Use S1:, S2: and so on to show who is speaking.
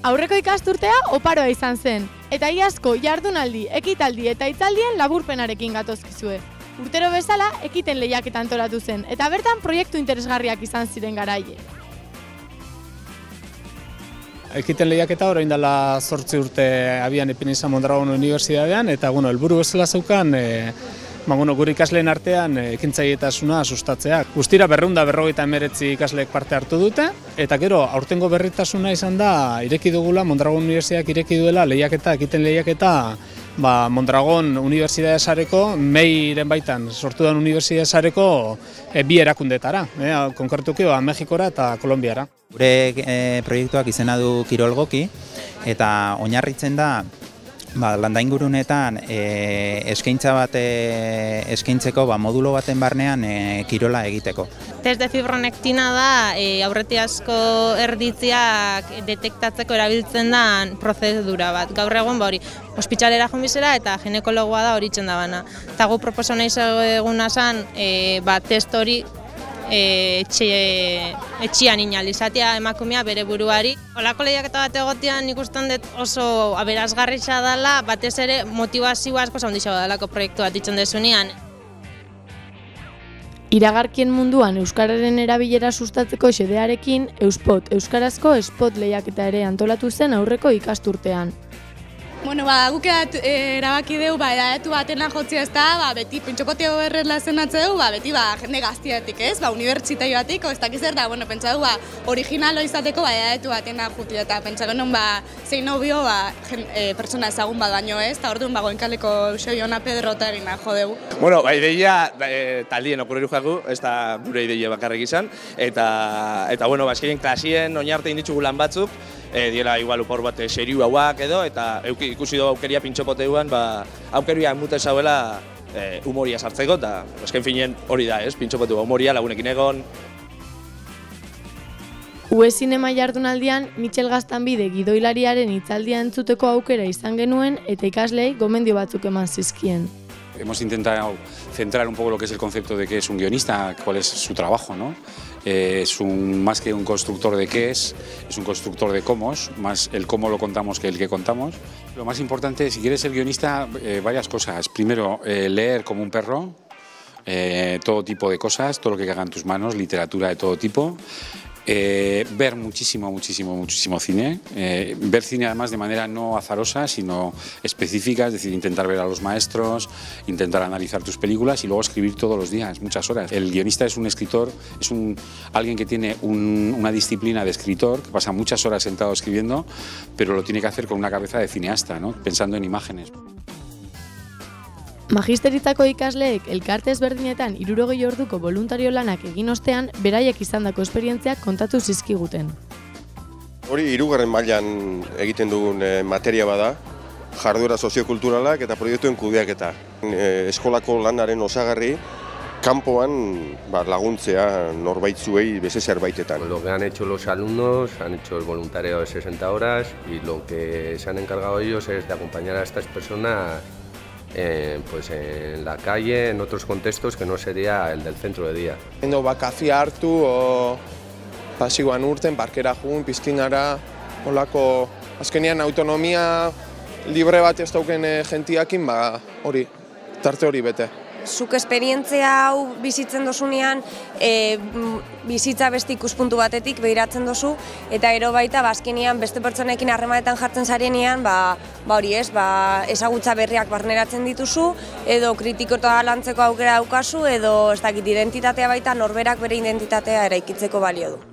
S1: Aurreko ikasturtea oparoa izan zen, eta iazko jardunaldi, ekitaldi eta hitzaldien laburpenarekin gatozkizue. Urtero bezala, ekiten lehiaketa antolatu zen, eta bertan proiektu interesgarriak izan ziren garaile.
S2: Ekiten lehiaketa orain dela 8 urte abian ipini izan Mondragon Unibertsitatean, eta helburu bezala zeukan gure ikasleen artean ekintzailetasuna sustatzea. Guztira 259 ikasleek parte hartu dute, eta gero aurtengo berritasuna izan da ireki dugula, Mondragon Unibertsitateak ireki duela lehiaketa, ekiten lehiaketa Mondragon Unibertsitate sareko, MEIren baitan sortu den Unibertsitate sareko bi erakundetara, konkretuki Mexikora eta Kolonbiara.
S3: Gure proiektuak izena du Kirolgoki, eta oinarritzen da landaingurunetan eskaintza bat eskaintzeko modulo baten barnean kirola egiteko.
S4: Test de fibronektina da aurretiazko erditziak detektatzeko erabiltzen den prozedura bat. Gaur egun ospitalera joan bizera eta ginekologoa da hori itxen da bana. Eta gu proposona izaguna zen test hori etxian inalizatea emakumea bere buruari. Olako lehiaketa bat egotean ikusten dut oso aberasgarria dela, batez ere motivazio asko zaundixago delako proiektu bat itzen desunean.
S1: Iragarkien munduan euskararen erabilera sustatzeko xedearekin, Euspot, euskarazko spot lehiaketa ere antolatu zen aurreko ikasturtean.
S5: Guk erabaki dugu edatu batena jotzea ez da, beti pentsokoteo berrela zenatzeu, beti jende gaztiatik ez, unibertsitaio batiko, ez dakiz da, pentsa dugu originalo izateko edatu batena jutia eta pentsa genuen zein nobio pertsona ezagun bat baino ez, eta orduan goenkaleko Xoiona Pedro eta erina jo dugu.
S6: Ideia taldien okurreru jagu, ez da gure ideia bakarrik izan, eta azkenean klasien oinarte inditzugu lan batzuk, diela igual upor bat seriu hauak edo, eta ikusi dugu aukeria pintxopoteuan, aukeria mute zauela humoria sartzeko, eta azken finean hori da, pintxopotu humoria lagunekin egon.
S1: UE Zinema jardunaldian, Michel Gaztanbide gidoilariaren hitzaldia entzuteko aukera izan genuen, eta ikasleei gomendio batzuk eman zizkien.
S7: Hemos intentado centrar un poco lo que es el concepto de qué es un guionista, cuál es su trabajo, ¿no? Más que un constructor de qué es un constructor de cómo, más el cómo lo contamos que el qué contamos. Lo más importante, si quieres ser guionista, varias cosas. Primero, leer como un perro, todo tipo de cosas, todo lo que hagan tus manos, literatura de todo tipo. Ver muchísimo cine, ver cine además de manera no azarosa, sino específica, es decir, intentar ver a los maestros, intentar analizar tus películas y luego escribir todos los días, muchas horas. El guionista es un escritor, es alguien que tiene una disciplina de escritor, que pasa muchas horas sentado escribiendo, pero lo tiene que hacer con una cabeza de cineasta, ¿no? Pensando en imágenes.
S1: Magisteritzako ikasleek elkarte ezberdinetan 60 orduko voluntario lanak egin ostean, beraiek izandako esperientziak kontatu zizkiguten.
S8: Hori 3. mailan egiten dugun materia bada, jarduera soziokulturalak eta proiektuen kudeaketa. Eskolako lanaren osagarri, kanpoan laguntzea norbaitzuei beste zerbaitetan.
S9: Lo que han hecho los alumnos, han hecho el voluntariado de 60 horas y lo que se han encargado ellos es de acompañar a estas personas en la calle, en otros contextos que no sería el del centro de día.
S10: Bakazia hartu, pasioan urten, parkera jugun, pizkinara, olako azkenean autonomia libre bat ez dauken jentiakin, hori, tarte hori bete.
S11: Zuk esperientzia hau bizitzen dozunean, bizitza beste ikuspuntu batetik behiratzen dozu, eta ero baita azkenean beste pertsonekin harremanetan jartzen zarenean, hori ez, ezagutza berriak barneratzen dituzu, edo kritiko eta lantzeko aukera daukazu, edo ez dakit identitatea baita norberak bere identitatea eraikitzeko balio du.